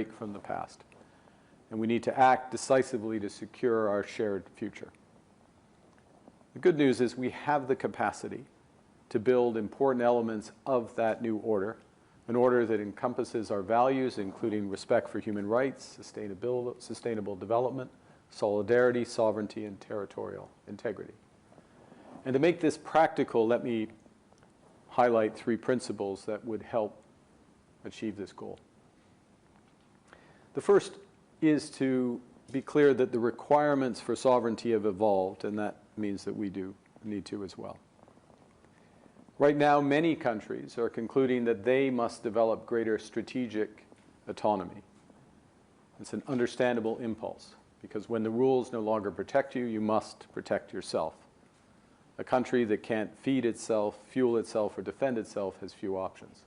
from the past. And we need to act decisively to secure our shared future. The good news is we have the capacity to build important elements of that new order, an order that encompasses our values, including respect for human rights, sustainable development, solidarity, sovereignty, and territorial integrity. And to make this practical, let me highlight 3 principles that would help achieve this goal. The first is to be clear that the requirements for sovereignty have evolved, and that means that we do need to as well. Right now, many countries are concluding that they must develop greater strategic autonomy. It's an understandable impulse, because when the rules no longer protect you, you must protect yourself. A country that can't feed itself, fuel itself, or defend itself has few options.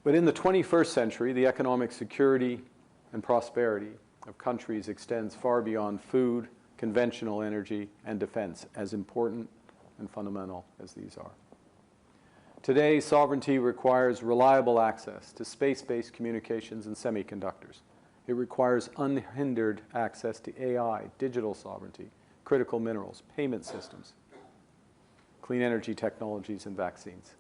But in the 21st century, the economic security and prosperity of countries extends far beyond food, conventional energy, and defense, as important and fundamental as these are. Today, sovereignty requires reliable access to space-based communications and semiconductors. It requires unhindered access to AI, digital sovereignty, critical minerals, payment systems, clean energy technologies, and vaccines.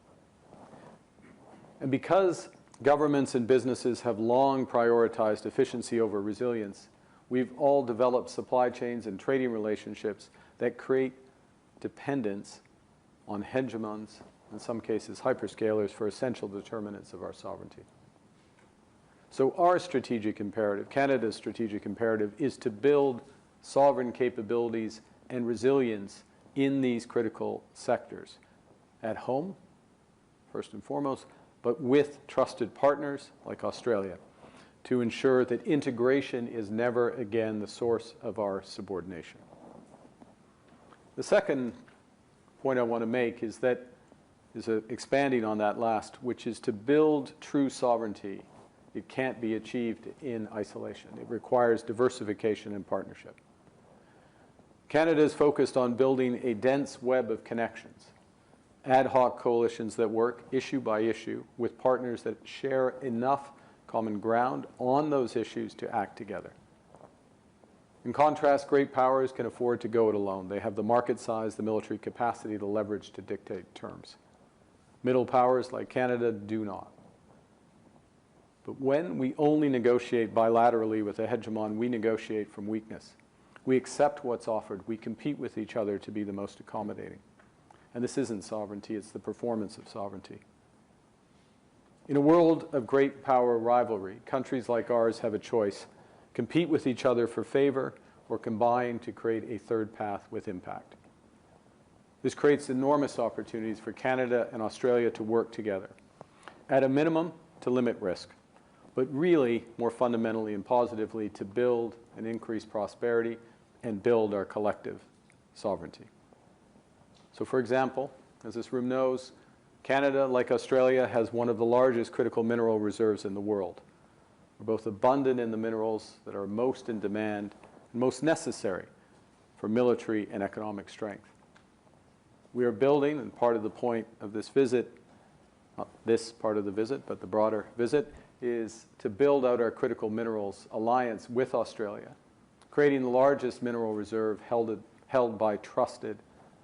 And because governments and businesses have long prioritized efficiency over resilience, we've all developed supply chains and trading relationships that create dependence on hegemons, in some cases hyperscalers, for essential determinants of our sovereignty. So our strategic imperative, Canada's strategic imperative, is to build sovereign capabilities and resilience in these critical sectors at home, first and foremost, but with trusted partners like Australia to ensure that integration is never again the source of our subordination. The second point I want to make is expanding on that last, which is to build true sovereignty. It can't be achieved in isolation. It requires diversification and partnership. Canada is focused on building a dense web of connections, ad hoc coalitions that work issue by issue with partners that share enough common ground on those issues to act together. In contrast, great powers can afford to go it alone. They have the market size, the military capacity to leverage to dictate terms. Middle powers like Canada do not. But when we only negotiate bilaterally with a hegemon, we negotiate from weakness. We accept what's offered. We compete with each other to be the most accommodating. And this isn't sovereignty, it's the performance of sovereignty. In a world of great power rivalry, countries like ours have a choice: compete with each other for favor or combine to create a third path with impact. This creates enormous opportunities for Canada and Australia to work together. At a minimum, to limit risk, but really, more fundamentally and positively, to build and increase prosperity and build our collective sovereignty. So for example, as this room knows, Canada, like Australia, has one of the largest critical mineral reserves in the world. We're both abundant in the minerals that are most in demand and most necessary for military and economic strength. We are building, and part of the point of this visit, not this part of the visit, but the broader visit, is to build out our critical minerals alliance with Australia, creating the largest mineral reserve held by trusted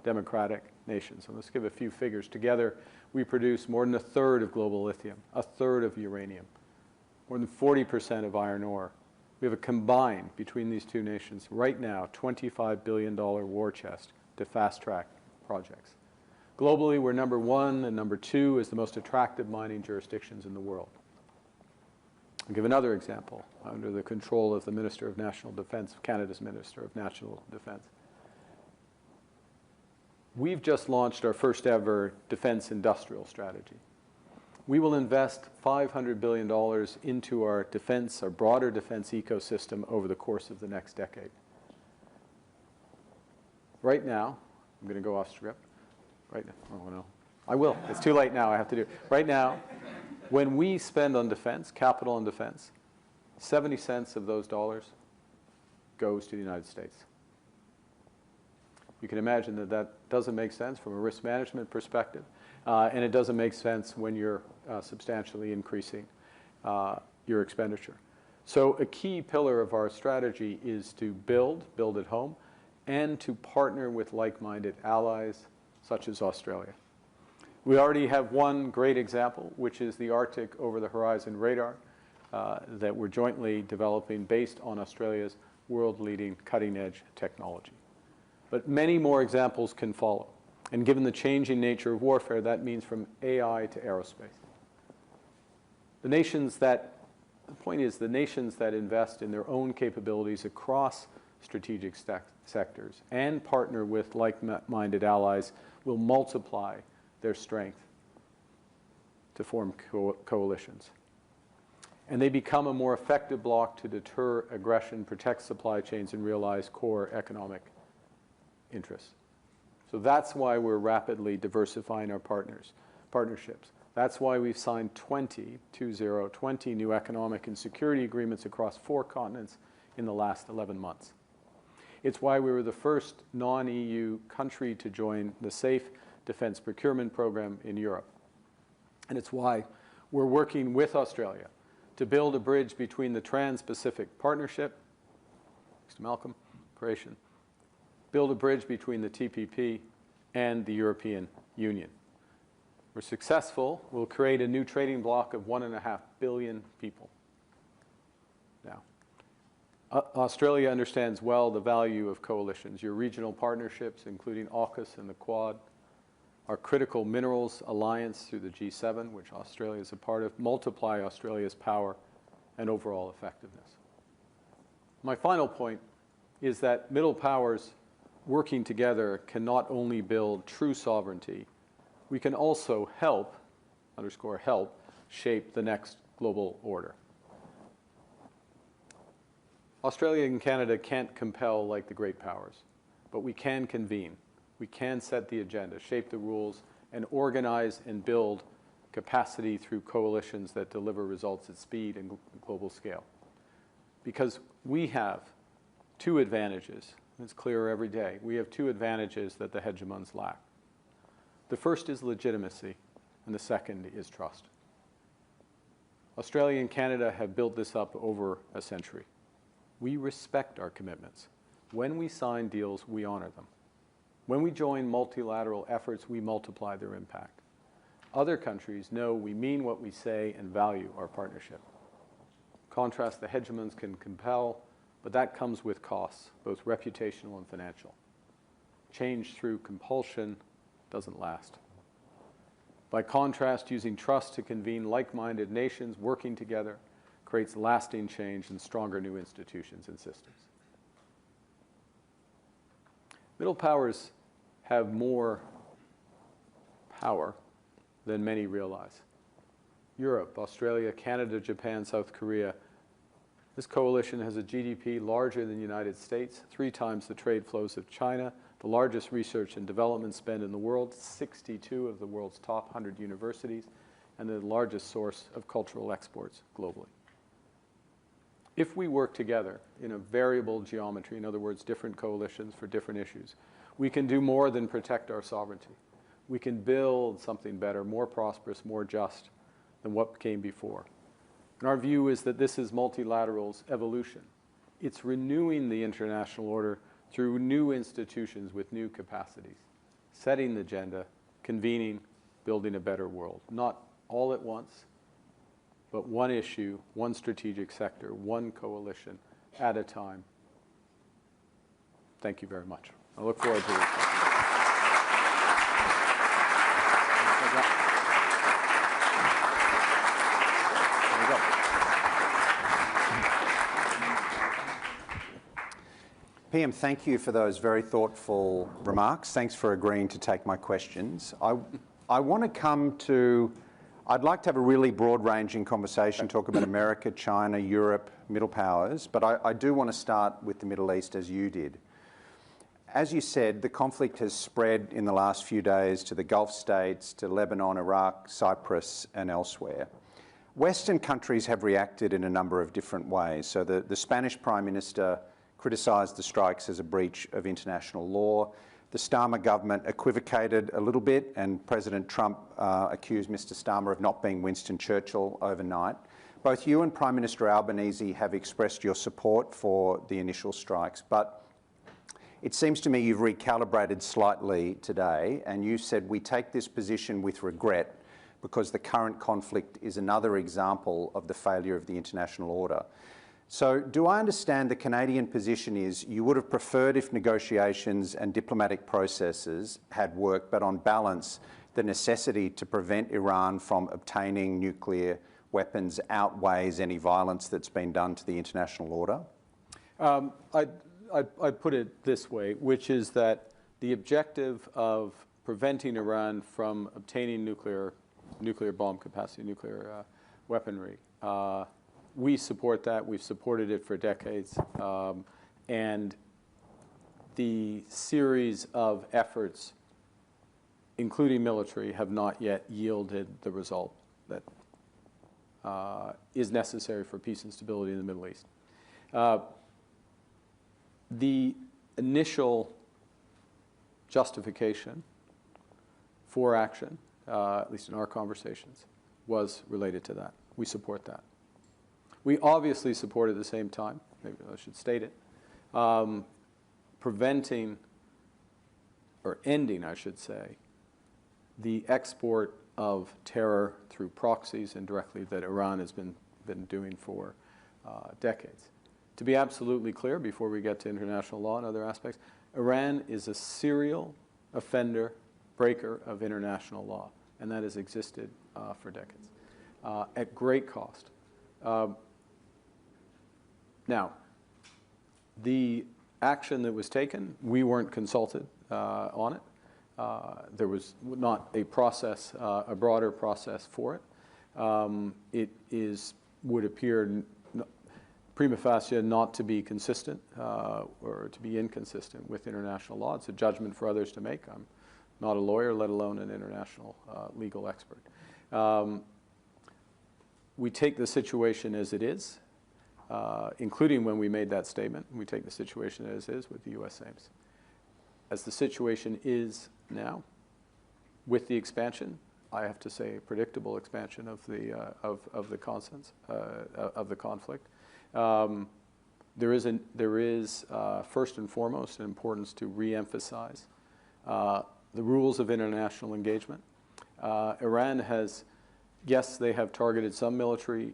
democratic nations. And let's give a few figures. Together, we produce more than a third of global lithium, a third of uranium, more than 40% of iron ore. We have a combined, between these two nations, right now, $25 billion war chest to fast-track projects. Globally, we're number 1 and number 2 as the most attractive mining jurisdictions in the world. I'll give another example under the control of the Minister of National Defence, Canada's Minister of National Defence. We've just launched our first ever defense industrial strategy. We will invest $500 billion into our defense, our broader defense ecosystem over the course of the next decade. Right now, I'm going to go off script. Right now, oh no, I will. It's too late now, I have to do it. Right now, when we spend on defense, capital on defense, 70 cents of those dollars goes to the United States. You can imagine that that doesn't make sense from a risk management perspective, and it doesn't make sense when you're substantially increasing your expenditure. So a key pillar of our strategy is to build at home, and to partner with like-minded allies such as Australia. We already have one great example, which is the Arctic over-the-horizon radar that we're jointly developing based on Australia's world-leading cutting-edge technology. But many more examples can follow. And given the changing nature of warfare, that means from AI to aerospace. The point is, the nations that invest in their own capabilities across strategic sectors and partner with like-minded allies will multiply their strength to form coalitions. And they become a more effective bloc to deter aggression, protect supply chains, and realize core economic interests. So that's why we're rapidly diversifying our partnerships. That's why we've signed 20 new economic and security agreements across 4 continents in the last 11 months. It's why we were the first non-EU country to join the Safe Defense Procurement Program in Europe. And it's why we're working with Australia to build a bridge between the Trans-Pacific Partnership, Mr. Malcolm, Croatian, build a bridge between the TPP and the European Union. We're successful, we'll create a new trading bloc of 1.5 billion people. Now, Australia understands well the value of coalitions. Your regional partnerships, including AUKUS and the Quad, our critical minerals alliance through the G7, which Australia is a part of, multiply Australia's power and overall effectiveness. My final point is that middle powers working together can not only build true sovereignty, we can also help, underscore help, shape the next global order. Australia and Canada can't compel like the great powers, but we can convene. We can set the agenda, shape the rules, and organize and build capacity through coalitions that deliver results at speed and global scale. Because we have 2 advantages. It's clearer every day. We have 2 advantages that the hegemons lack. The first is legitimacy, and the second is trust. Australia and Canada have built this up over a century. We respect our commitments. When we sign deals, we honor them. When we join multilateral efforts, we multiply their impact. Other countries know we mean what we say and value our partnership. Contrast, the hegemons can compel, but that comes with costs, both reputational and financial. Change through compulsion doesn't last. By contrast, using trust to convene like-minded nations working together creates lasting change and stronger new institutions and systems. Middle powers have more power than many realize. Europe, Australia, Canada, Japan, South Korea. This coalition has a GDP larger than the United States, 3 times the trade flows of China, the largest research and development spend in the world, 62 of the world's top 100 universities, and the largest source of cultural exports globally. If we work together in a variable geometry, in other words, different coalitions for different issues, we can do more than protect our sovereignty. We can build something better, more prosperous, more just than what came before. And our view is that this is multilateral's evolution. It's renewing the international order through new institutions with new capacities, setting the agenda, convening, building a better world. Not all at once, but one issue, one strategic sector, one coalition at a time. Thank you very much. I look forward to this. PM, thank you for those very thoughtful remarks. Thanks for agreeing to take my questions. I want to come to, I'd like to have a really broad-ranging conversation, talk about America, China, Europe, middle powers, but I do want to start with the Middle East as you did. As you said, the conflict has spread in the last few days to the Gulf states, to Lebanon, Iraq, Cyprus, and elsewhere. Western countries have reacted in a number of different ways. So the Spanish Prime Minister criticised the strikes as a breach of international law. The Starmer government equivocated a little bit, and President Trump accused Mr. Starmer of not being Winston Churchill overnight. Both you and Prime Minister Albanese have expressed your support for the initial strikes, but it seems to me you've recalibrated slightly today, and you said we take this position with regret because the current conflict is another example of the failure of the international order. So do I understand the Canadian position is you would have preferred if negotiations and diplomatic processes had worked, but on balance, the necessity to prevent Iran from obtaining nuclear weapons outweighs any violence that's been done to the international order? I'd put it this way, which is that the objective of preventing Iran from obtaining nuclear bomb capacity, nuclear weaponry, we support that. We've supported it for decades. And the series of efforts, including military, have not yet yielded the result that is necessary for peace and stability in the Middle East. The initial justification for action, at least in our conversations, was related to that. We support that. We obviously support at the same time, maybe I should state it, preventing, or ending, I should say, the export of terror through proxies and directly that Iran has been doing for decades. To be absolutely clear, before we get to international law and other aspects, Iran is a serial offender, breaker of international law, and that has existed for decades at great cost. Now, the action that was taken, we weren't consulted on it. There was not a process, a broader process for it. It would appear prima facie not to be consistent or to be inconsistent with international law. It's a judgment for others to make. I'm not a lawyer, let alone an international legal expert. We take the situation as it is. Including when we made that statement, we take the situation as is with the U.S. aims. As the situation is now, with the expansion, I have to say a predictable expansion of the conflict. There is first and foremost an importance to re-emphasize the rules of international engagement. Iran has. Yes, they have targeted some military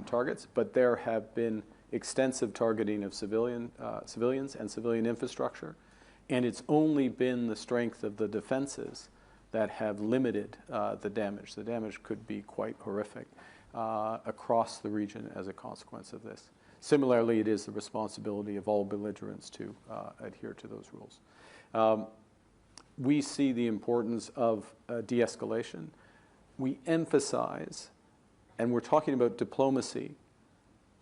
targets, but there have been extensive targeting of civilians and civilian infrastructure, and it's only been the strength of the defenses that have limited the damage. The damage could be quite horrific across the region as a consequence of this. Similarly, it is the responsibility of all belligerents to adhere to those rules. We see the importance of de-escalation. We emphasize, and we're talking about diplomacy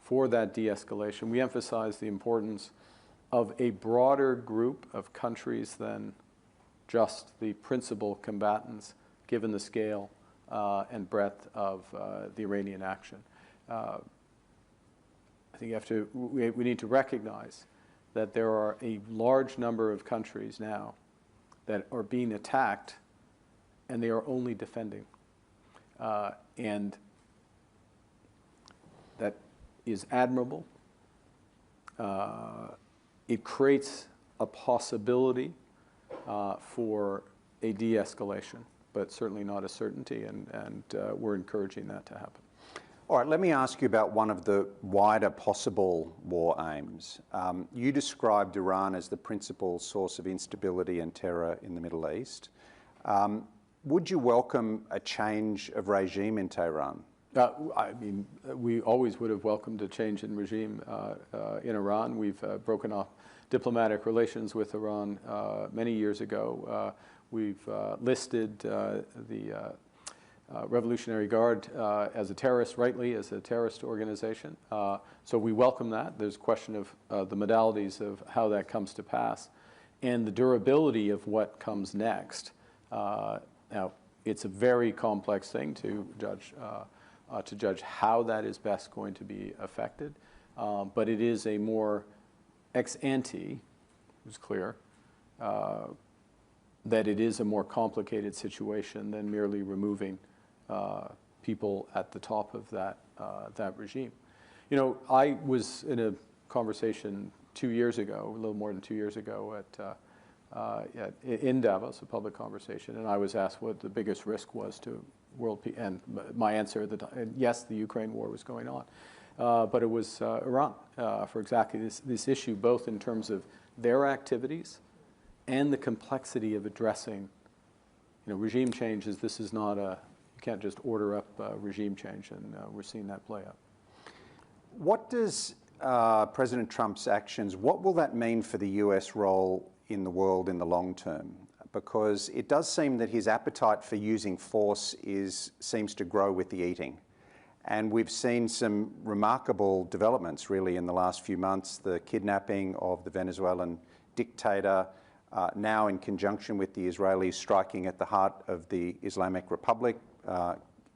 for that de-escalation, we emphasize the importance of a broader group of countries than just the principal combatants, given the scale and breadth of the Iranian action. I think we need to recognize that there are a large number of countries now that are being attacked, and they are only defending. And that is admirable. It creates a possibility for a de-escalation, but certainly not a certainty, and we're encouraging that to happen. All right, let me ask you about one of the wider possible war aims. You described Iran as the principal source of instability and terror in the Middle East. Would you welcome a change of regime in Tehran? I mean, we always would have welcomed a change in regime in Iran. We've broken off diplomatic relations with Iran many years ago. We've listed the Revolutionary Guard as a terrorist, rightly, as a terrorist organization. So we welcome that. There's a question of the modalities of how that comes to pass and the durability of what comes next. Now, it's a very complex thing to judge how that is best going to be affected, but it is a more ex ante, it's clear, that it is a more complicated situation than merely removing people at the top of that that regime. You know, I was in a conversation 2 years ago, a little more than 2 years ago, in Davos, a public conversation, and I was asked what the biggest risk was to world peace, and my answer at the time, yes, the Ukraine war was going on, but it was Iran for exactly this issue, both in terms of their activities and the complexity of addressing, you know, regime changes. This is not you can't just order up regime change, and we're seeing that play out. What does President Trump's actions, what will that mean for the US role in the world in the long term? Because it does seem that his appetite for using force seems to grow with the eating. And we've seen some remarkable developments really in the last few months, the kidnapping of the Venezuelan dictator, now in conjunction with the Israelis striking at the heart of the Islamic Republic,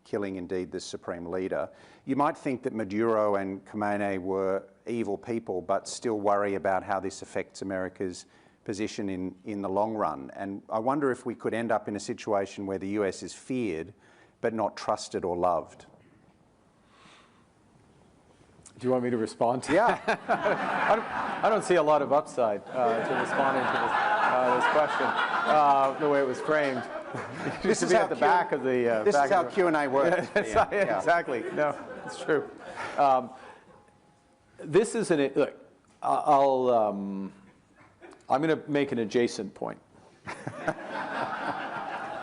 killing indeed the supreme leader. You might think that Maduro and Khamenei were evil people, but still worry about how this affects America's position in the long run. And I wonder if we could end up in a situation where the US is feared, but not trusted or loved. Do you want me to respond to Yeah. I don't see a lot of upside to responding to this question, the way it was framed. This is be at the back of the. This is how Q&A works. Yeah, exactly. No, it's true. This is an look. I'm going to make an adjacent point.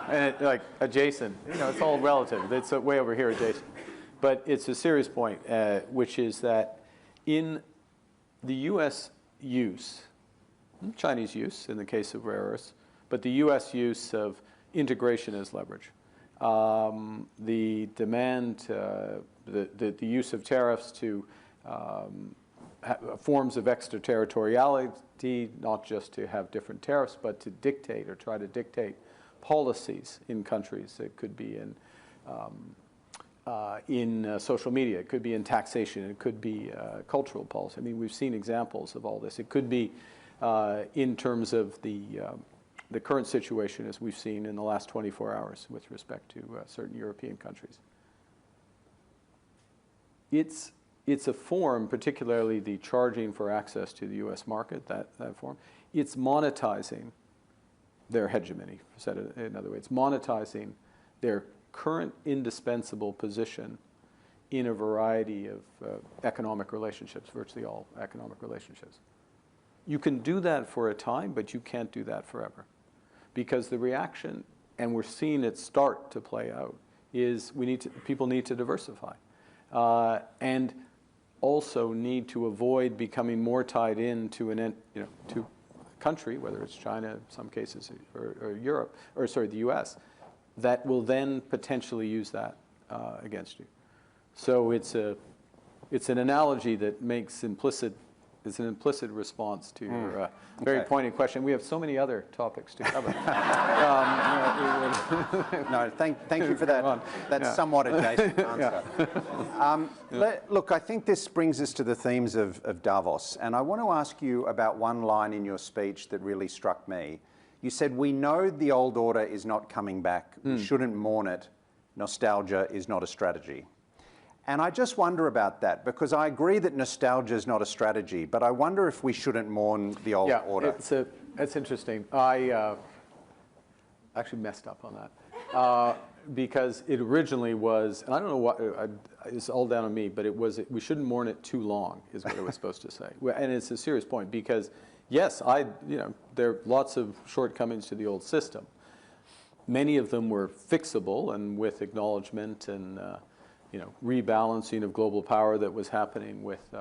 And like adjacent, you know, it's all relative. It's way over here adjacent. But it's a serious point, which is that in the U.S. use, Chinese use in the case of rare earths, but the U.S. use of integration as leverage, the demand, the use of tariffs to forms of extraterritoriality, not just to have different tariffs, but to dictate or try to dictate policies in countries. It could be in social media, it could be in taxation, it could be cultural policy. I mean, we've seen examples of all this. It could be in terms of the current situation as we've seen in the last 24 hours with respect to certain European countries. It's a form, particularly the charging for access to the U.S. market, that form. It's monetizing their hegemony, said in other words, monetizing their current indispensable position in a variety of economic relationships, virtually all economic relationships. You can do that for a time, but you can't do that forever. Because the reaction, and we're seeing it start to play out, is people need to diversify. And also need to avoid becoming more tied into to a country, whether it's China in some cases or Europe, or sorry, the US, that will then potentially use that against you. So it's an analogy that makes it's an implicit response to your very pointed question. We have so many other topics to cover. No, thank you for that. That's somewhat adjacent answer. Look, I think this brings us to the themes of Davos. And I want to ask you about one line in your speech that really struck me. You said, "We know the old order is not coming back. We shouldn't mourn it. Nostalgia is not a strategy." And I just wonder about that, because I agree that nostalgia is not a strategy, but I wonder if we shouldn't mourn the old order. That's interesting. I actually messed up on that because it originally was, and I don't know what, it's all down on me, but it was, we shouldn't mourn it too long is what it was supposed to say. And it's a serious point because, yes, there are lots of shortcomings to the old system. Many of them were fixable and with acknowledgement and rebalancing of global power that was happening with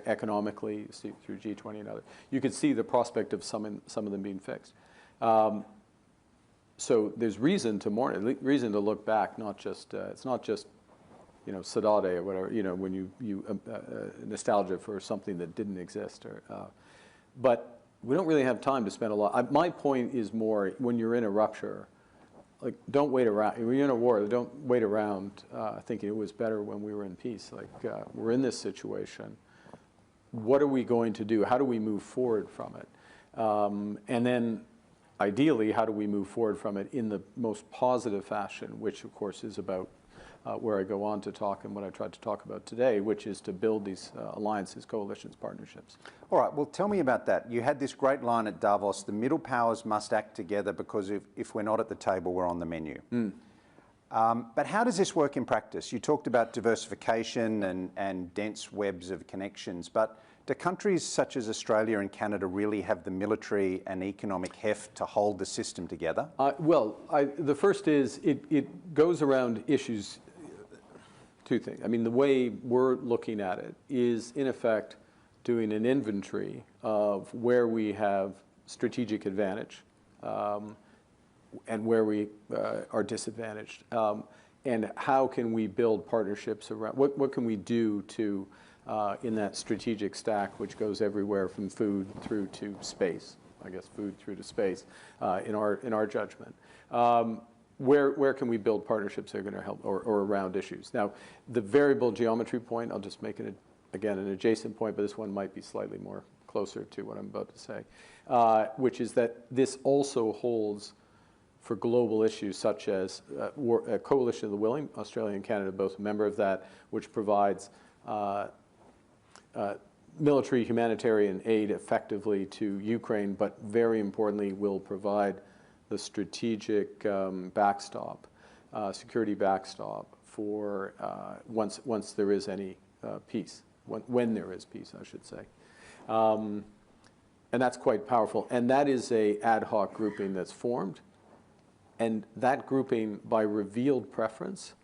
economically through G20 and others. You could see the prospect of some of them being fixed. So there's reason to mourn it, reason to look back. Not just it's not just Saudade or whatever. When you nostalgia for something that didn't exist. But we don't really have time to spend a lot. My point is more when you're in a rupture. Like, don't wait around. When you're in a war, don't wait around thinking it was better when we were in peace. Like, we're in this situation. What are we going to do? How do we move forward from it? And then, ideally, how do we move forward from it in the most positive fashion, which, of course, is about where I go on to talk and what I tried to talk about today, which is to build these alliances, coalitions, partnerships. All right, well, tell me about that. You had this great line at Davos, the middle powers must act together because if we're not at the table, we're on the menu. But how does this work in practice? You talked about diversification and dense webs of connections, but do countries such as Australia and Canada really have the military and economic heft to hold the system together? The first is it goes around issues, two things. I mean, the way we're looking at it is, in effect, doing an inventory of where we have strategic advantage and where we are disadvantaged. And how can we build partnerships around, what can we do to, in that strategic stack, which goes everywhere from food through to space, I guess food through to space, in our judgment. Where can we build partnerships that are going to help, or around issues? Now, the variable geometry point, I'll just make it, again, an adjacent point, but this one might be slightly more closer to what I'm about to say, which is that this also holds for global issues such as a coalition of the willing, Australia and Canada both a member of that, which provides military humanitarian aid effectively to Ukraine, but very importantly will provide the strategic backstop, security backstop for once there is any peace, when there is peace, I should say. And that's quite powerful. And that is a ad hoc grouping that's formed. And that grouping, by revealed preference,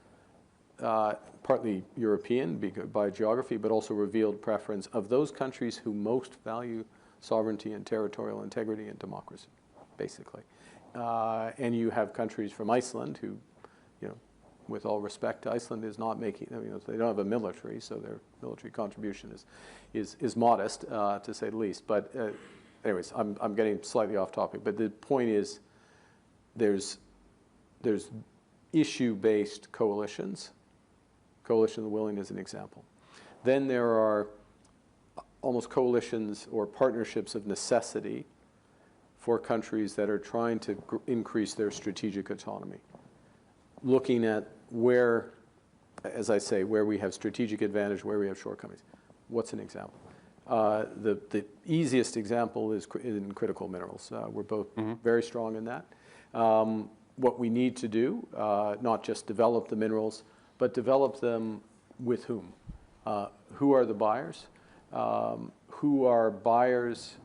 partly European by geography, but also revealed preference of those countries who most value sovereignty and territorial integrity and democracy, basically. And you have countries from Iceland who, you know, with all respect, Iceland is not making, I mean, they don't have a military, so their military contribution is modest, to say the least. But anyways, I'm getting slightly off topic. But the point is, there's issue-based coalitions. Coalition of the willing is an example. Then there are almost coalitions or partnerships of necessity for countries that are trying to increase their strategic autonomy. Looking at where, as I say, where we have strategic advantage, where we have shortcomings. What's an example? The easiest example is in critical minerals. We're both very strong in that. What we need to do, not just develop the minerals, but develop them with whom? Who are the buyers? Who are buyers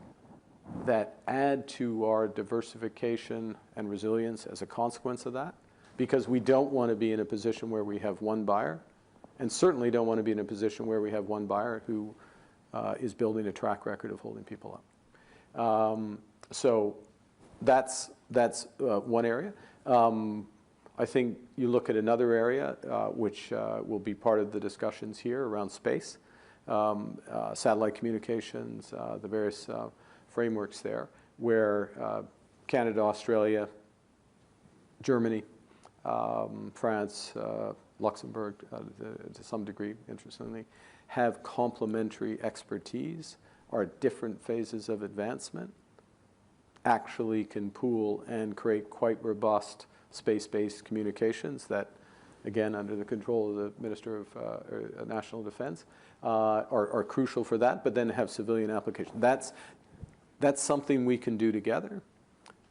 that add to our diversification and resilience as a consequence of that? Because we don't want to be in a position where we have one buyer, and certainly don't want to be in a position where we have one buyer who is building a track record of holding people up. So that's one area. I think you look at another area, which will be part of the discussions here around space, satellite communications, the various frameworks there, where Canada, Australia, Germany, France, Luxembourg, to some degree, interestingly, have complementary expertise, are at different phases of advancement, actually can pool and create quite robust space-based communications that, again, under the control of the Minister of National Defense, are crucial for that, but then have civilian application. That's something we can do together.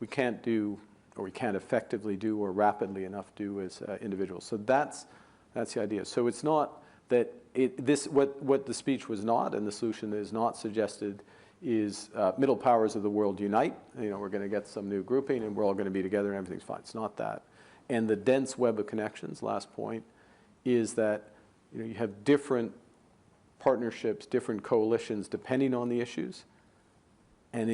We can't do, or we can't effectively do, or rapidly enough do as individuals. So that's the idea. So it's not that what the speech was not, and the solution is not suggested, is middle powers of the world unite. You know, we're going to get some new grouping, and we're all going to be together, and everything's fine. It's not that. And the dense web of connections, last point, is that you have different partnerships, different coalitions, depending on the issues. And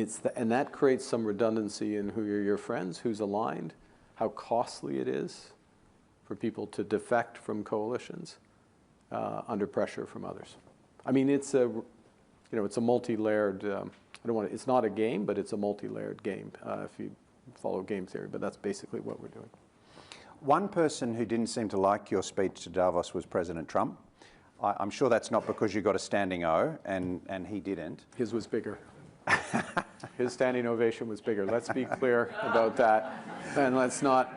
that creates some redundancy in who are your friends, who's aligned, how costly it is for people to defect from coalitions under pressure from others. I mean, it's a multi-layered. It's not a game, but it's a multi-layered game if you follow game theory. But that's basically what we're doing. One person who didn't seem to like your speech to Davos was President Trump. I'm sure that's not because you got a standing O, and he didn't. His was bigger. His standing ovation was bigger. Let's be clear about that, and let's not.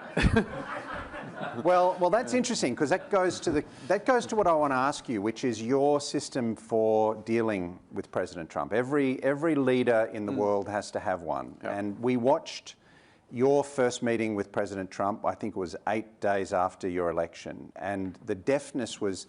Well, that's interesting because that goes to what I want to ask you, which is your system for dealing with President Trump. Every leader in the world has to have one, and we watched your first meeting with President Trump. I think it was 8 days after your election, and the deftness was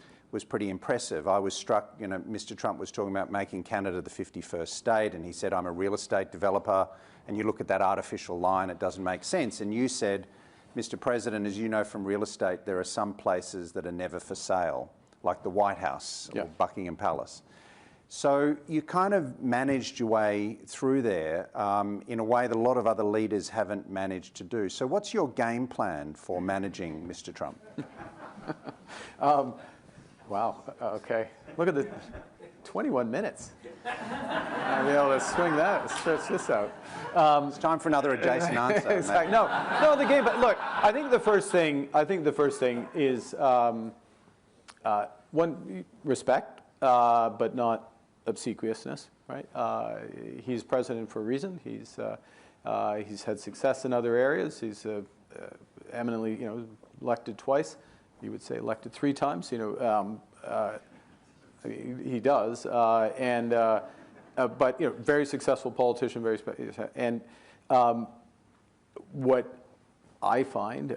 pretty impressive. I was struck. You know, Mr. Trump was talking about making Canada the 51st state, and he said, "I'm a real estate developer." And you look at that artificial line, it doesn't make sense. And you said, Mr. President, as you know from real estate, there are some places that are never for sale, like the White House or Buckingham Palace. So you kind of managed your way through there in a way that a lot of other leaders haven't managed to do. So what's your game plan for managing Mr. Trump? Wow, okay. Look at the 21 minutes. I'll be able to swing that, stretch this out. It's time for another adjacent answer. Exactly. No, the game. But look, I think the first thing is one, respect, but not obsequiousness. Right? He's president for a reason. He's had success in other areas. He's eminently, elected twice. You would say elected 3 times. He does, but very successful politician, and what I find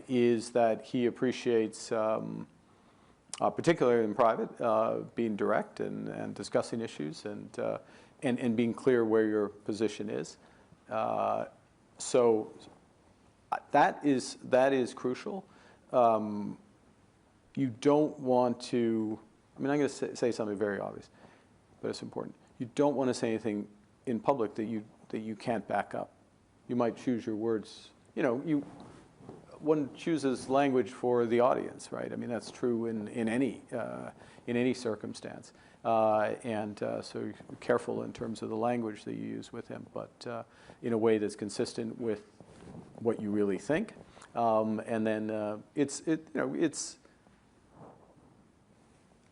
is that he appreciates, particularly in private, being direct and discussing issues and being clear where your position is. So that is crucial. You don't want to. I'm going to say something very obvious, but it's important. You don't want to say anything in public that you can't back up. You might choose your words. One chooses language for the audience, right? I mean, that's true in any circumstance, so you're careful in terms of the language that you use with him, but in a way that's consistent with what you really think, and then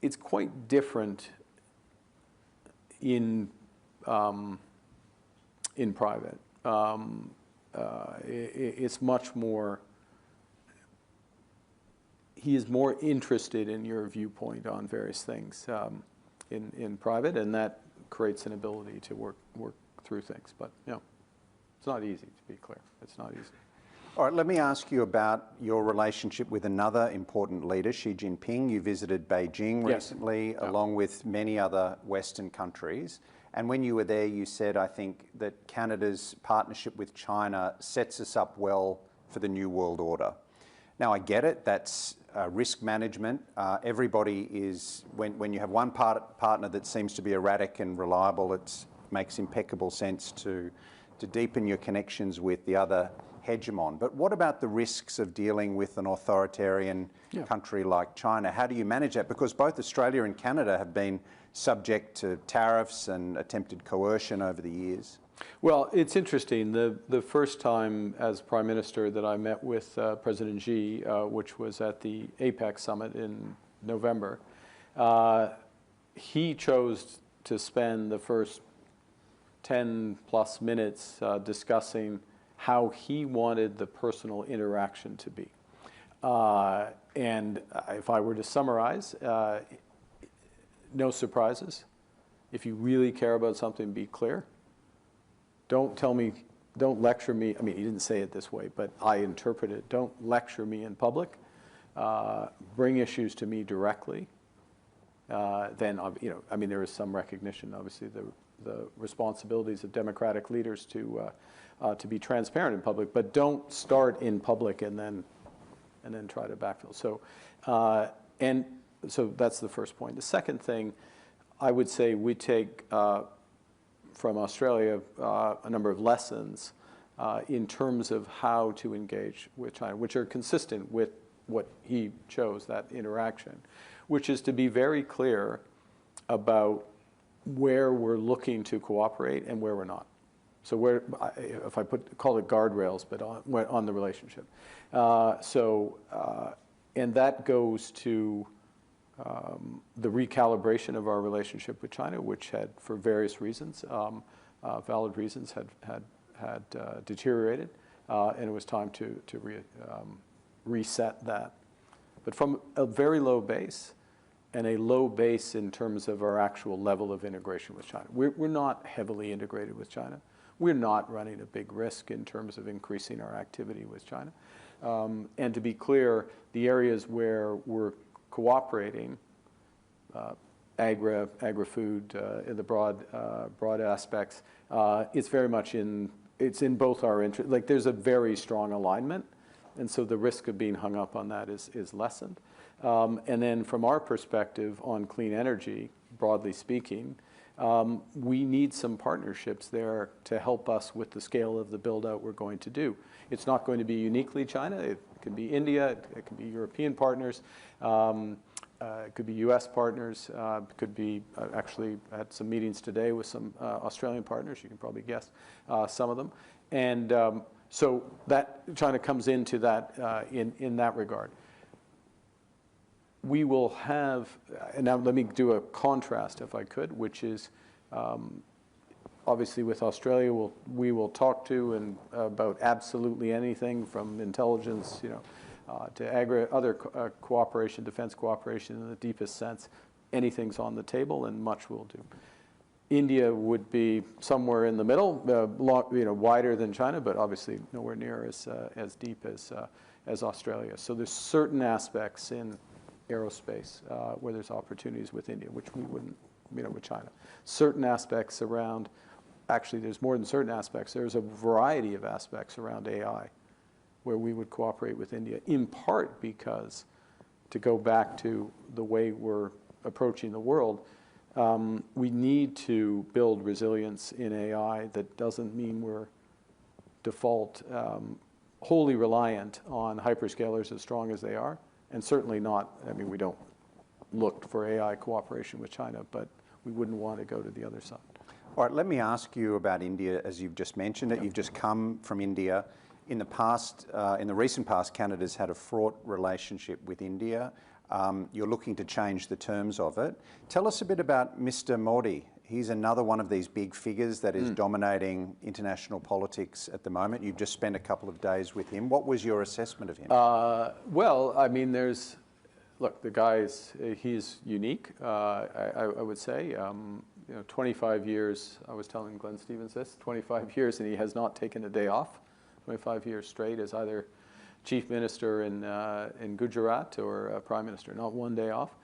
it's quite different in private. It's much more. He is more interested in your viewpoint on various things in private, and that creates an ability to work through things. But it's not easy, to be clear. It's not easy. All right, let me ask you about your relationship with another important leader, Xi Jinping. You visited Beijing recently, along with many other Western countries. And when you were there, you said, I think, that Canada's partnership with China sets us up well for the New World Order. Now, I get it. That's risk management. Everybody is, when you have one partner that seems to be erratic and reliable, it makes impeccable sense to deepen your connections with the other hegemon. But what about the risks of dealing with an authoritarian country like China? How do you manage that? Because both Australia and Canada have been subject to tariffs and attempted coercion over the years. Well, it's interesting. The first time as Prime Minister that I met with President Xi, which was at the APEC summit in November, he chose to spend the first 10 plus minutes discussing how he wanted the personal interaction to be. And if I were to summarize, no surprises. If you really care about something, be clear. Don't lecture me. I mean, he didn't say it this way, but I interpret it. Don't lecture me in public. Bring issues to me directly. Then, I mean, there is some recognition, obviously, the responsibilities of democratic leaders to be transparent in public, but don't start in public and then try to backfill. So that's the first point. The second thing, I would say we take from Australia a number of lessons in terms of how to engage with China, which are consistent with what he chose, that interaction, which is to be very clear about where we're looking to cooperate and where we're not. So if I call it guardrails, but on the relationship. And that goes to the recalibration of our relationship with China, which had, for various reasons, valid reasons, had deteriorated, and it was time to reset that. But from a very low base, and a low base in terms of our actual level of integration with China. We're not heavily integrated with China. We're not running a big risk in terms of increasing our activity with China. And to be clear, the areas where we're cooperating, agri-food, in the broad aspects, it's very much it's in both our interest. Like there's a very strong alignment, and so the risk of being hung up on that is lessened. And then from our perspective on clean energy, broadly speaking, we need some partnerships there to help us with the scale of the build-out we're going to do. It's not going to be uniquely China. It could be India. It could be European partners. It could be U.S. partners. It could be, actually, I had some meetings today with some Australian partners. You can probably guess some of them. And so that China comes into that in that regard. We will have, and now let me do a contrast if I could, which is obviously with Australia, we will talk to and about absolutely anything from intelligence, to other cooperation, defense cooperation in the deepest sense. Anything's on the table, and much we'll do. India would be somewhere in the middle, wider than China, but obviously nowhere near as deep as Australia. So there's certain aspects in aerospace where there's opportunities with India, which we wouldn't, with China. Certain aspects around, actually there's more than certain aspects, there's a variety of aspects around AI where we would cooperate with India, in part because, to go back to the way we're approaching the world, we need to build resilience in AI. That doesn't mean we're default wholly reliant on hyperscalers as strong as they are. And certainly not, we don't look for AI cooperation with China, but we wouldn't want to go to the other side. All right, let me ask you about India, as you've just mentioned it. You've just come from India. In the past, in the recent past, Canada's had a fraught relationship with India. You're looking to change the terms of it. Tell us a bit about Mr. Modi. He's another one of these big figures that is dominating international politics at the moment. You've just spent a couple of days with him. What was your assessment of him? Well, look, the guy's, he's unique, I would say. 25 years, I was telling Glenn Stevens this, 25 years, and he has not taken a day off, 25 years straight as either chief minister in Gujarat or prime minister, not one day off.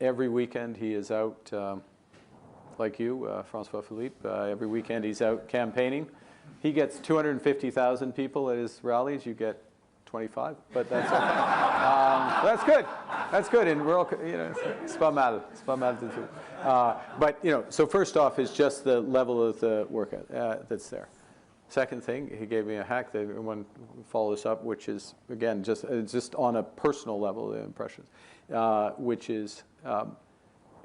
Every weekend he is out, like you, Francois Philippe, every weekend he's out campaigning. He gets 250,000 people at his rallies. You get 25, but that's okay. That's good. That's good. And we're all, it's pas mal. It's pas mal du tout. But, so first off is just the level of the work that's there. Second thing, he gave me a hack that everyone follow this up, which is, again, just on a personal level, the impressions, which is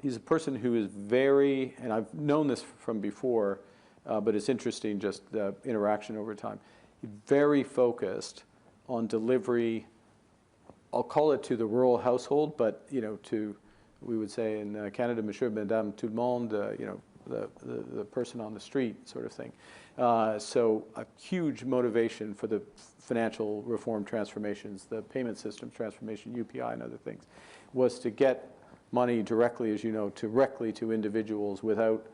he's a person who is very, and I've known this from before, but it's interesting just the interaction over time, very focused on delivery, I'll call it to the rural household, but, to, we would say in Canada, Monsieur, Madame, tout le monde, the person on the street sort of thing. So a huge motivation for the financial reform transformations, the payment systems transformation, UPI and other things, was to get money directly, as you know, directly to individuals without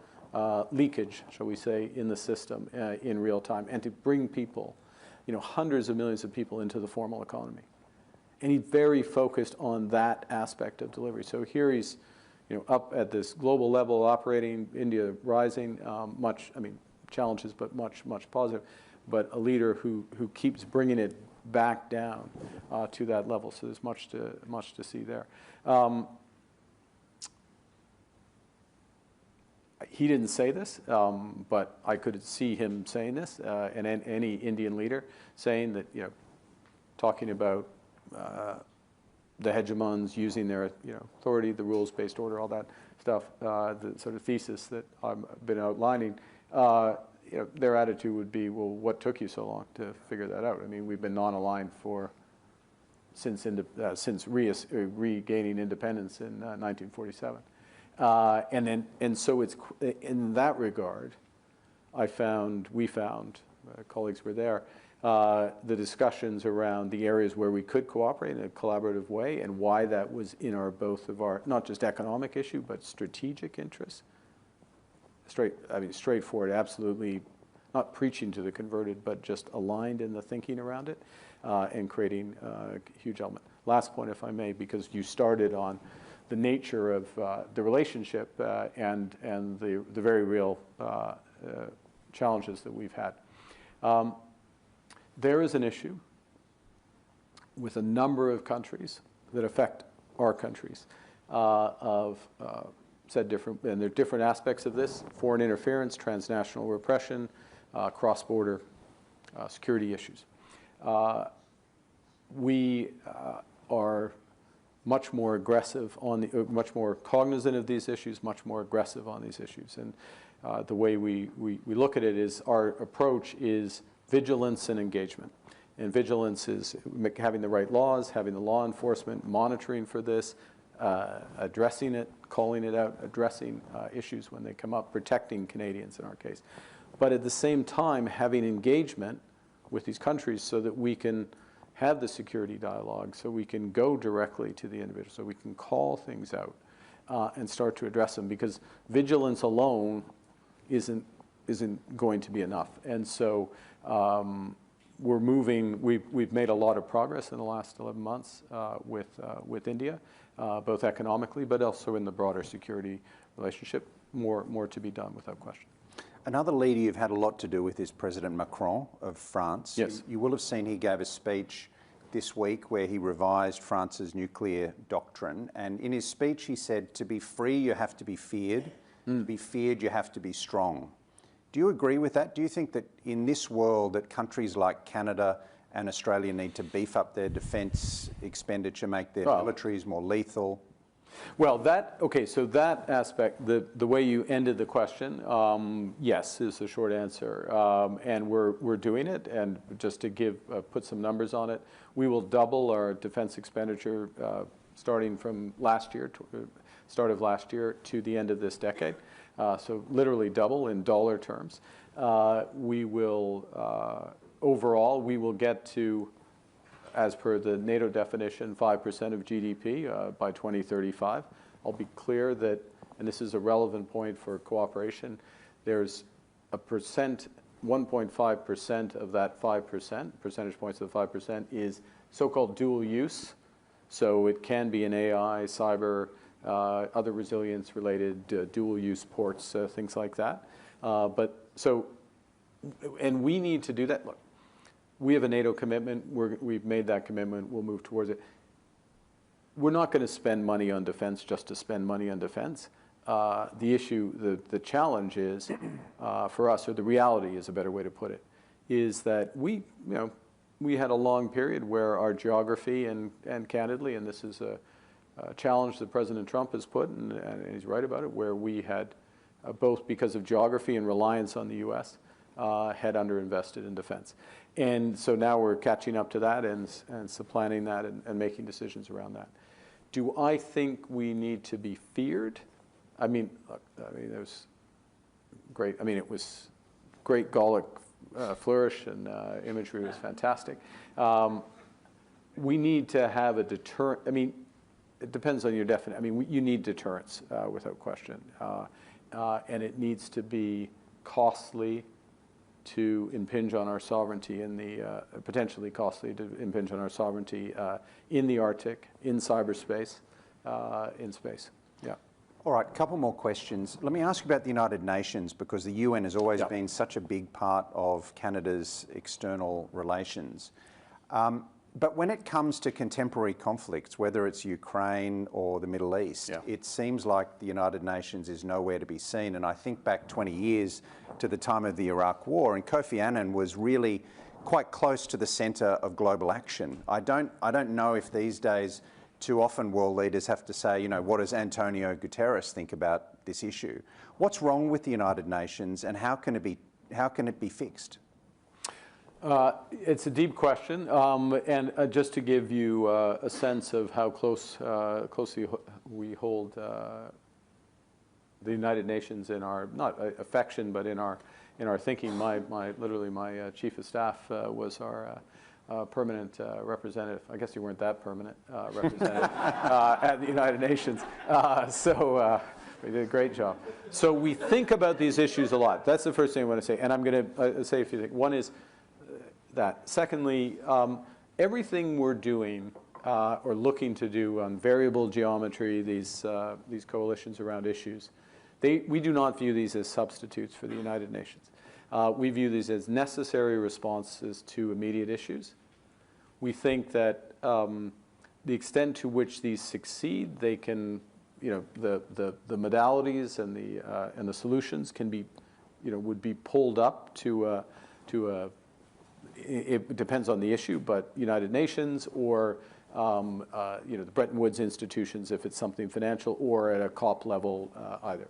leakage, shall we say, in the system in real time, and to bring people, hundreds of millions of people into the formal economy. And he's very focused on that aspect of delivery. So here he's, up at this global level, operating, India rising, challenges, but much positive, but a leader who keeps bringing it back down to that level. So there's much to see there. He didn't say this, but I could see him saying this, and any Indian leader saying that, talking about the hegemons using their authority, the rules-based order, all that stuff, the sort of thesis that I've been outlining, their attitude would be, well, what took you so long to figure that out? We've been non-aligned since regaining independence in 1947. And so it's, in that regard, we found, colleagues were there, the discussions around the areas where we could cooperate in a collaborative way and why that was in both of our, not just economic issue, but strategic interests. Straightforward, absolutely not preaching to the converted, but just aligned in the thinking around it and creating a huge element. Last point, if I may, because you started on the nature of the relationship and the very real challenges that we've had. There is an issue with a number of countries that affect our countries said different, and there are different aspects of this: foreign interference, transnational repression, cross-border security issues. We are much more aggressive on the, much more cognizant of these issues, much more aggressive on these issues. And the way we look at it is our approach is vigilance and engagement. And vigilance is having the right laws, having the law enforcement, monitoring for this, addressing it, calling it out, addressing issues when they come up, protecting Canadians in our case. But at the same time, having engagement with these countries so that we can have the security dialogue, so we can go directly to the individual, so we can call things out and start to address them, because vigilance alone isn't going to be enough. And so we're moving, we've made a lot of progress in the last 11 months with India, both economically, but also in the broader security relationship. More to be done, without question. Another leader you've had a lot to do with is President Macron of France. Yes. You will have seen he gave a speech this week where he revised France's nuclear doctrine. And in his speech, he said, to be free, you have to be feared. To be feared, you have to be strong. Do you agree with that? Do you think that in this world that countries like Canada and Australia need to beef up their defence expenditure, make their militaries more lethal? Well, so that aspect, the way you ended the question, yes, is the short answer. And we're doing it. And just to put some numbers on it, we will double our defense expenditure starting from start of last year to the end of this decade. So literally double in dollar terms. We will, overall, we will get to, as per the NATO definition, 5% of GDP by 2035. I'll be clear that, and this is a relevant point for cooperation, there's a 1.5% of that 5%, percentage points of the 5%, is so-called dual use. So it can be an AI, cyber, other resilience-related dual use ports, things like that. And we need to do that. Look, we have a NATO commitment. We've made that commitment. We'll move towards it. We're not going to spend money on defense just to spend money on defense. The issue, the challenge is for us, or the reality is a better way to put it, is that we had a long period where our geography and candidly, and this is a challenge that President Trump has put, and he's right about it, where we had both because of geography and reliance on the U.S. Had underinvested in defense. And so now we're catching up to that and supplanting that and making decisions around that. Do I think we need to be feared? I mean, look, it was great. I mean, it was great Gallic flourish, and imagery was fantastic. We need to have a deterrent. I mean, it depends on your definition. I mean, you need deterrence without question. And it needs to be costly to impinge on our sovereignty in the, potentially costly to impinge on our sovereignty in the Arctic, in cyberspace, in space. Yeah. All right, a couple more questions. Let me ask you about the United Nations, because the UN has always been such a big part of Canada's external relations. But when it comes to contemporary conflicts, whether it's Ukraine or the Middle East, it seems like the United Nations is nowhere to be seen. And I think back 20 years to the time of the Iraq War, and Kofi Annan was really quite close to the centre of global action. I don't know if these days too often world leaders have to say, what does Antonio Guterres think about this issue? What's wrong with the United Nations, and how can it be fixed? It's a deep question, and just to give you a sense of how closely we hold the United Nations in our, not affection, but in our thinking. Literally my chief of staff was our permanent representative. I guess you weren't that permanent representative at the United Nations. We did a great job. So we think about these issues a lot. That's the first thing I want to say. And I'm going to say a few things. One is that. Secondly, everything we're doing or looking to do on variable geometry, these coalitions around issues, we do not view these as substitutes for the United Nations. We view these as necessary responses to immediate issues. We think that the extent to which these succeed, they can, the modalities and the solutions can be, would be pulled up to it depends on the issue, but United Nations or the Bretton Woods institutions if it's something financial, or at a COP level either.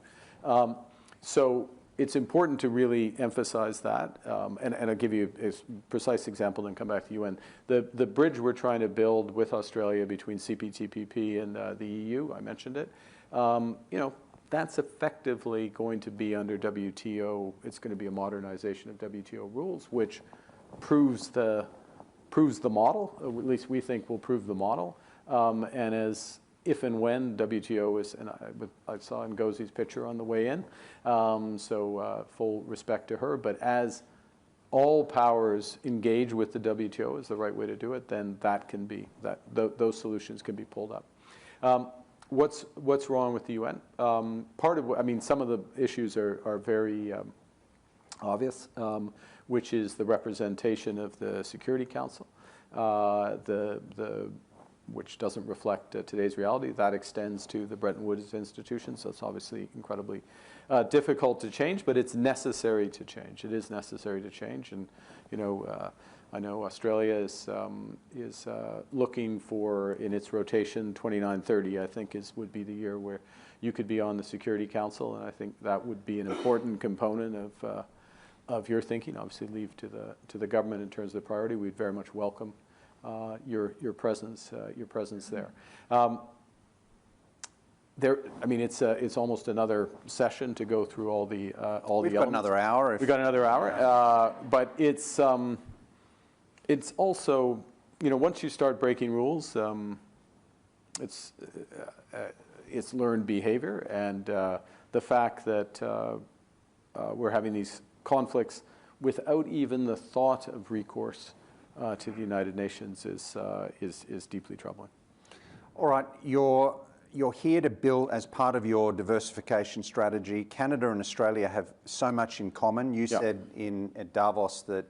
So it's important to really emphasize that, and I'll give you a precise example and come back to UN. The bridge we're trying to build with Australia between CPTPP and the EU, I mentioned it, that's effectively going to be under WTO. It's going to be a modernization of WTO rules, which proves the model, or at least we think will prove the model, and as if and when WTO is, and I saw Ngozi's picture on the way in, so full respect to her, but as all powers engage with the WTO is the right way to do it, then that can be, those solutions can be pulled up. What's wrong with the UN? Part of, some of the issues are very obvious, which is the representation of the Security Council, which doesn't reflect today's reality. That extends to the Bretton Woods institutions, so it's obviously incredibly difficult to change, but it's necessary to change. It is necessary to change, and I know Australia is looking for, in its rotation, 29-30, I think would be the year where you could be on the Security Council, and I think that would be an important component of your thinking. Obviously, leave to the government in terms of the priority. We'd very much welcome your presence there. It's almost another session to go through all the elements. We've got another hour. We've got another hour, but it's also, once you start breaking rules, it's learned behavior, and the fact that we're having these conflicts without even the thought of recourse to the United Nations is deeply troubling. All right, you're here to build, as part of your diversification strategy. Canada and Australia have so much in common. You said at Davos that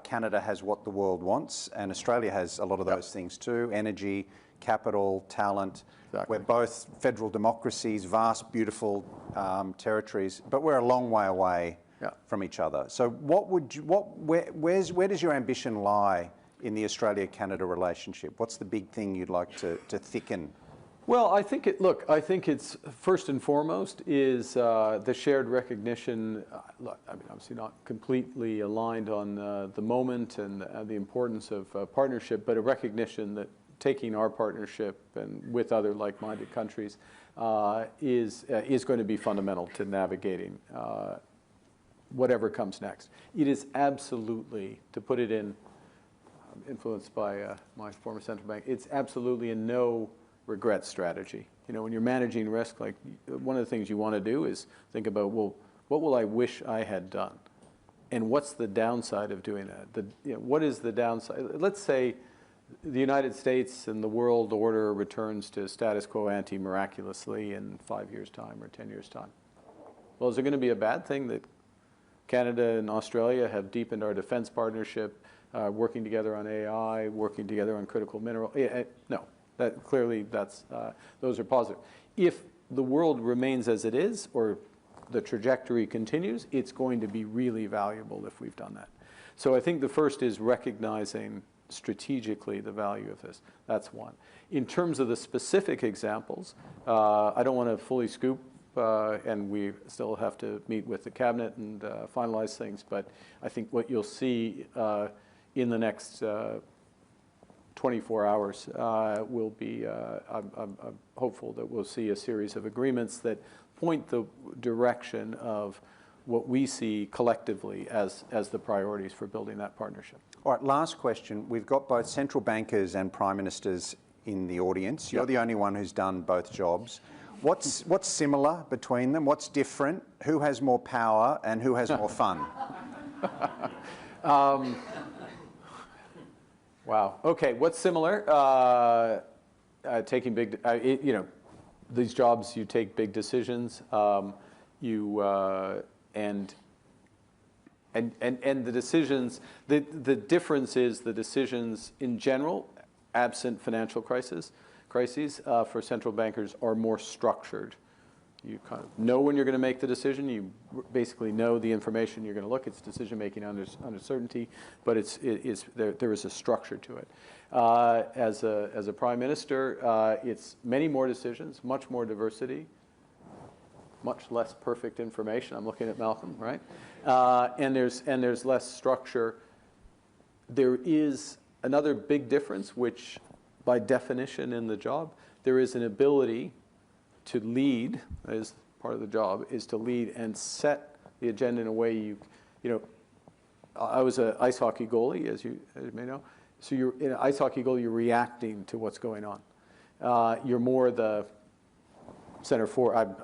Canada has what the world wants, and Australia has a lot of those things too: energy, capital, talent. Exactly. We're both federal democracies, vast, beautiful territories, but we're a long way away from each other. So where does your ambition lie in the Australia-Canada relationship? What's the big thing you'd like to thicken? Well, I think it's first and foremost is the shared recognition. Obviously not completely aligned on the moment and the importance of partnership, but a recognition that taking our partnership and with other like-minded countries is going to be fundamental to navigating whatever comes next. It is absolutely, to put it in, influenced by my former central bank, it's absolutely a no regret strategy. When you're managing risk, like one of the things you want to do is think about, well, what will I wish I had done? And what's the downside of doing that? What is the downside? Let's say the United States and the world order returns to status quo ante miraculously in 5 years' time or 10 years' time. Well, is it going to be a bad thing that Canada and Australia have deepened our defense partnership, working together on AI, working together on critical mineral? No, those are positive. If the world remains as it is, or the trajectory continues, it's going to be really valuable if we've done that. So I think the first is recognizing strategically the value of this. That's one. In terms of the specific examples, I don't want to fully scoop, and we still have to meet with the cabinet and finalize things, but I think what you'll see in the next 24 hours will be, I'm hopeful that we'll see a series of agreements that point the direction of what we see collectively as the priorities for building that partnership. All right, last question. We've got both central bankers and prime ministers in the audience. You're the only one who's done both jobs. What's similar between them? What's different? Who has more power and who has more fun? Wow. Okay. What's similar? Taking big. These jobs, you take big decisions. And the decisions. The difference is the decisions in general, absent financial crises for central bankers are more structured. You kind of know when you're going to make the decision. You basically know the information you're going to look. It's decision making under certainty, but there is a structure to it. As a prime minister, it's many more decisions, much more diversity, much less perfect information. I'm looking at Malcolm, right? And there's less structure. There is another big difference, which by definition in the job, there is an ability to lead, that is part of the job, is to lead and set the agenda in a way I was an ice hockey goalie, as you may know. So you're in an ice hockey goal, you're reacting to what's going on. You're more the center forward.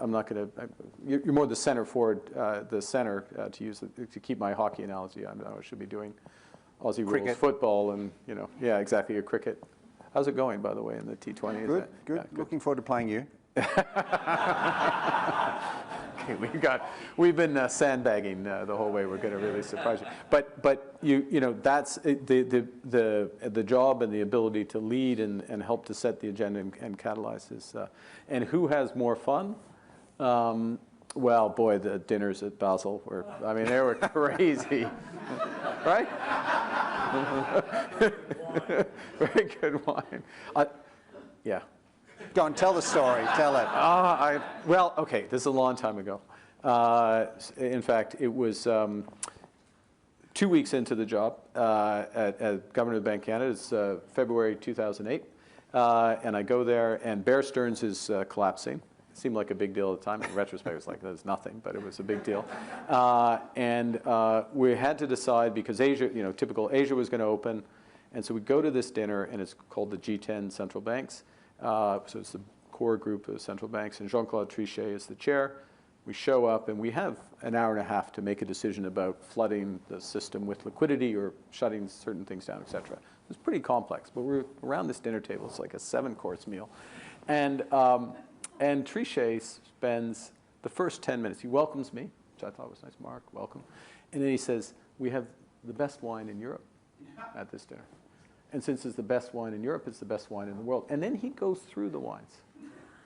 You're more the center forward, the center to keep my hockey analogy. I should be doing Aussie rules football and yeah, exactly, a cricket. How's it going, by the way, in the T20? Good, good. Yeah, looking forward to playing you. Okay, we've been sandbagging the whole way. We're going to really surprise you. But that's the job and the ability to lead and help to set the agenda and catalyze this. And who has more fun? Well, boy, the dinners at Basel they were crazy, right? Very good wine. Yeah. Go on, tell the story. Tell it. Well, okay, this is a long time ago. In fact, it was 2 weeks into the job at Governor of the Bank of Canada. It's February 2008. And I go there, and Bear Stearns is collapsing. It seemed like a big deal at the time. In retrospect, it was like, there's nothing, but it was a big deal. And we had to decide, because Asia, typical Asia was going to open. And so we go to this dinner, and it's called the G10 Central Banks. So it's the core group of central banks, and Jean-Claude Trichet is the chair. We show up, and we have an hour and a half to make a decision about flooding the system with liquidity or shutting certain things down, et cetera. It's pretty complex, but we're around this dinner table. It's like a 7-course meal. And Trichet spends the first 10 minutes. He welcomes me, which I thought was nice. Mark, welcome. And then he says, we have the best wine in Europe at this dinner. And since it's the best wine in Europe, it's the best wine in the world. And then he goes through the wines.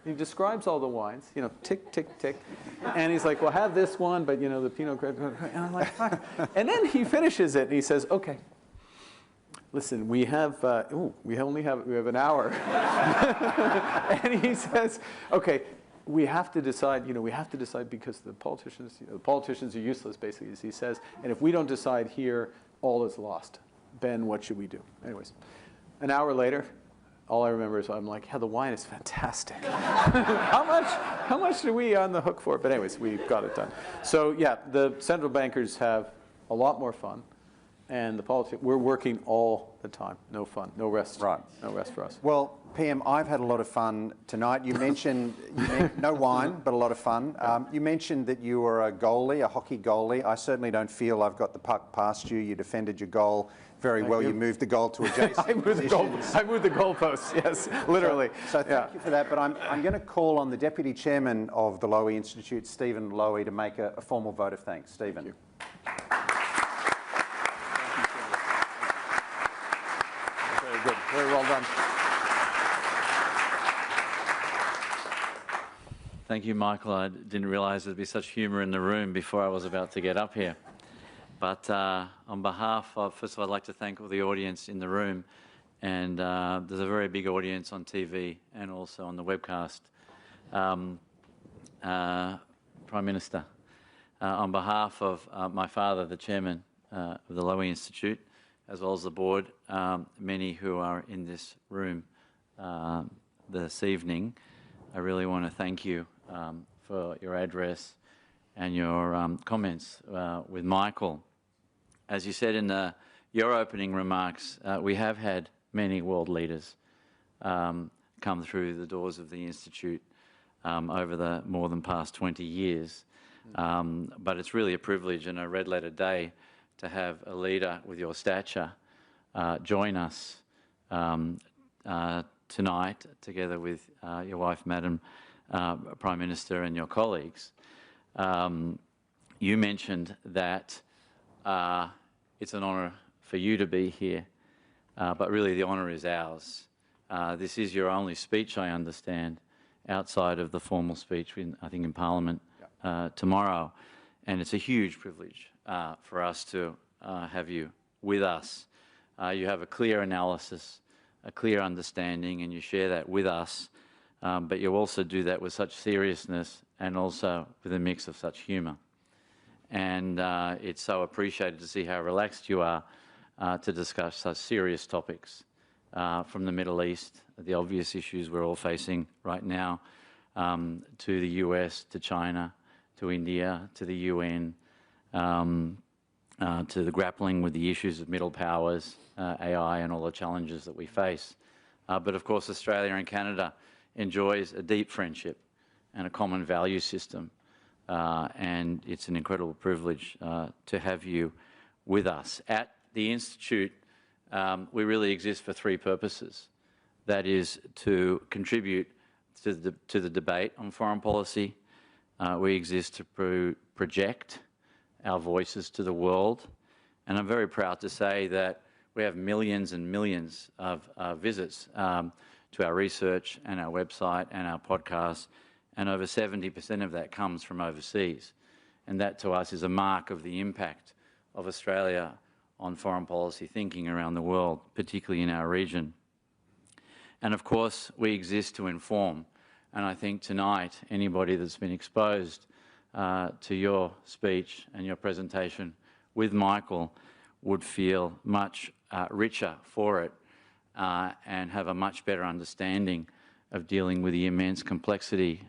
He describes all the wines, tick, tick, tick. And he's like, well, have this one, but, the Pinot Gris. And I'm like, fuck. And then he finishes it, and he says, okay, listen, we have an hour. And he says, okay, we have to decide, because the politicians are useless, basically, as he says. And if we don't decide here, all is lost. Ben, what should we do? Anyways, an hour later, all I remember is I'm like, yeah, the wine is fantastic. How much are we on the hook for? But anyways, we got it done. So yeah, the central bankers have a lot more fun, and we're working all the time. No fun, no rest. Right. No rest for us. Well, PM, I've had a lot of fun tonight. You mentioned no wine, but a lot of fun. You mentioned that you were a goalie, a hockey goalie. I certainly don't feel I've got the puck past you. You defended your goal very well. You moved the goal to adjacent I moved the goalposts, yes, literally. So thank you for that. But I'm going to call on the Deputy Chairman of the Lowy Institute, Stephen Lowy, to make a formal vote of thanks. Stephen. Thank you. Very good. Very well done. Thank you, Michael. I didn't realise there'd be such humour in the room before I was about to get up here. But on behalf of, first of all, I'd like to thank all the audience in the room. And there's a very big audience on TV and also on the webcast. Prime Minister, on behalf of my father, the chairman of the Lowy Institute, as well as the board, many who are in this room this evening, I really want to thank you for your address and your comments with Michael. As you said in your opening remarks, we have had many world leaders come through the doors of the Institute over the more than past 20 years. But it's really a privilege and a red letter day to have a leader with your stature join us tonight, together with your wife, Madam Prime Minister, and your colleagues. You mentioned that it's an honour for you to be here, but really the honour is ours. This is your only speech, I understand, outside of the formal speech, I think, in Parliament tomorrow. And it's a huge privilege for us to have you with us. You have a clear analysis, a clear understanding, and you share that with us. But you also do that with such seriousness and also with a mix of such humour. And it's so appreciated to see how relaxed you are to discuss such serious topics from the Middle East, the obvious issues we're all facing right now, to the US, to China, to India, to the UN, to the grappling with the issues of middle powers, AI, and all the challenges that we face. But of course, Australia and Canada enjoys a deep friendship and a common value system. And it's an incredible privilege to have you with us. At the Institute, we really exist for three purposes. That is to contribute to the debate on foreign policy. We exist to project our voices to the world. And I'm very proud to say that we have millions and millions of visits to our research and our website and our podcasts, and over 70% of that comes from overseas. And that to us is a mark of the impact of Australia on foreign policy thinking around the world, particularly in our region. And of course, we exist to inform. And I think tonight, anybody that's been exposed to your speech and your presentation with Michael would feel much richer for it and have a much better understanding of dealing with the immense complexity,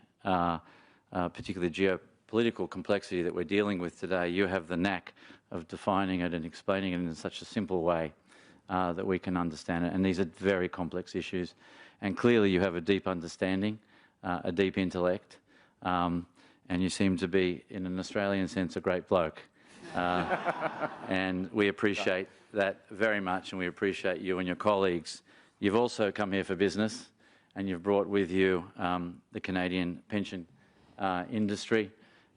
particularly geopolitical complexity that we're dealing with today. You have the knack of defining it and explaining it in such a simple way that we can understand it. And these are very complex issues. And clearly you have a deep understanding, a deep intellect, and you seem to be, in an Australian sense, a great bloke. And we appreciate that very much, and we appreciate you and your colleagues. You've also come here for business, and you've brought with you the Canadian pension industry.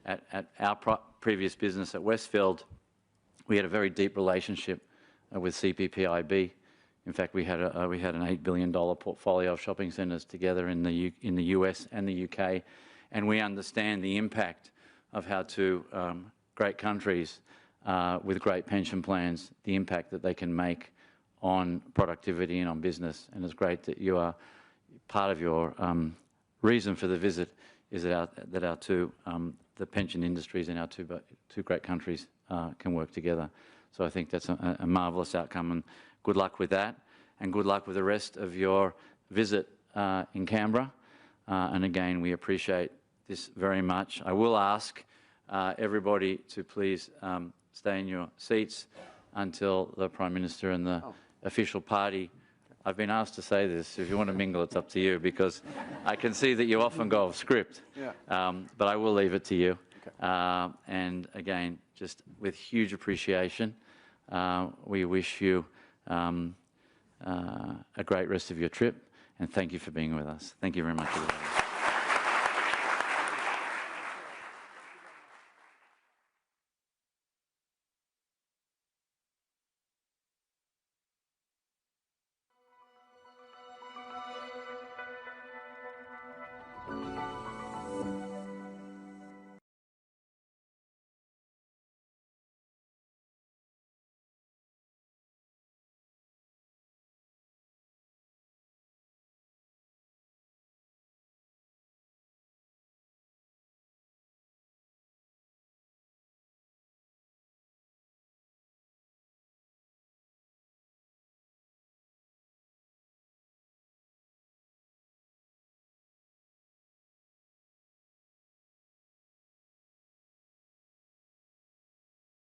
At our previous business at Westfield, we had a very deep relationship with CPPIB. In fact, we had an $8 billion portfolio of shopping centres together in the US and the UK, and we understand the impact of how two great countries with great pension plans, the impact that they can make on productivity and on business. And it's great that you are part of your reason for the visit is that our two the pension industries in our two great countries can work together. So I think that's a marvellous outcome, and good luck with that, and good luck with the rest of your visit in Canberra. And again, we appreciate this very much. I will ask everybody to please stay in your seats until the Prime Minister and the official party. I've been asked to say this. If you want to mingle, it's up to you, because I can see that you often go off script. Yeah. But I will leave it to you. Okay. And again, just with huge appreciation, we wish you a great rest of your trip, and thank you for being with us. Thank you very much.